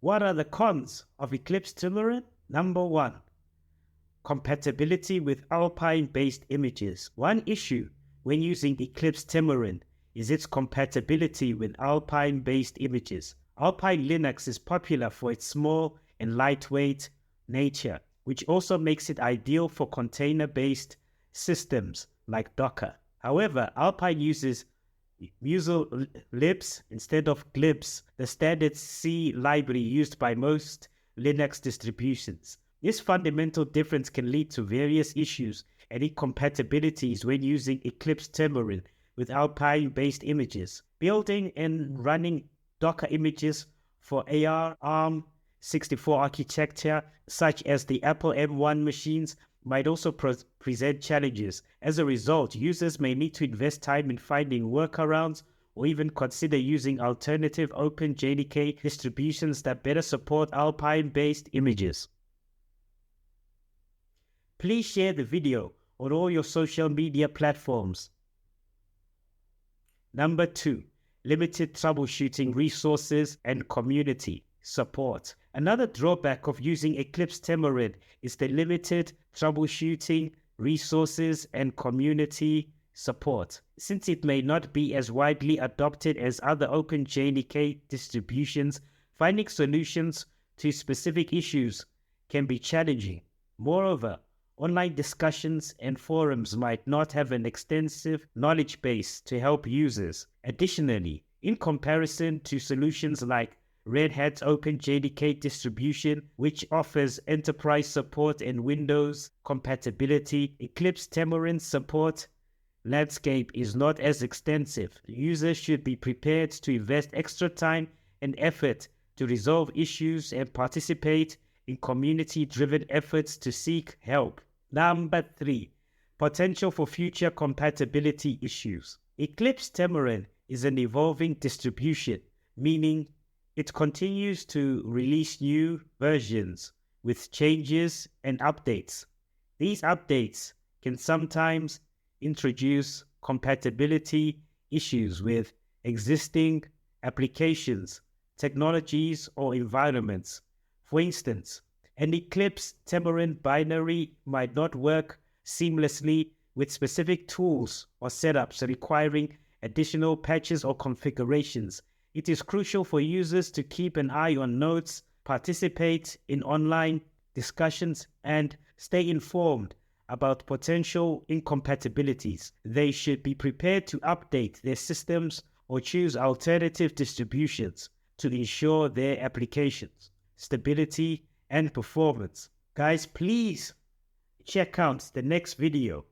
What are the cons of Eclipse Tamarin? Number 1. Compatibility with Alpine-based images. One issue when using Eclipse Tamarin is its compatibility with Alpine-based images. Alpine Linux is popular for its small and lightweight nature, which also makes it ideal for container-based systems like Docker. However, Alpine uses Musel libs instead of glibs, the standard C library used by most Linux distributions. This fundamental difference can lead to various issues and incompatibilities when using Eclipse Tamarin with Alpine-based images. Building and running Docker images for ARM64 architecture, such as the Apple M1 machines, might also present challenges. As a result, users may need to invest time in finding workarounds or even consider using alternative OpenJDK distributions that better support Alpine-based images. Please share the video on all your social media platforms. Number 2, limited troubleshooting resources and community support. Another drawback of using Eclipse Tamarin is the limited troubleshooting resources and community support. Since it may not be as widely adopted as other OpenJDK distributions, finding solutions to specific issues can be challenging. Moreover, online discussions and forums might not have an extensive knowledge base to help users. Additionally, in comparison to solutions like Red Hat's OpenJDK distribution, which offers enterprise support and Windows compatibility, Eclipse Tamarin support landscape is not as extensive. Users should be prepared to invest extra time and effort to resolve issues and participate in community-driven efforts to seek help. Number 3, potential for future compatibility issues. Eclipse Tamarin is an evolving distribution, meaning it continues to release new versions with changes and updates. These updates can sometimes introduce compatibility issues with existing applications, technologies, or environments. For instance, an Eclipse Tamarin binary might not work seamlessly with specific tools or setups requiring additional patches or configurations. It is crucial for users to keep an eye on notes, participate in online discussions, and stay informed about potential incompatibilities. They should be prepared to update their systems or choose alternative distributions to ensure their applications stability and performance. Guys, please check out the next video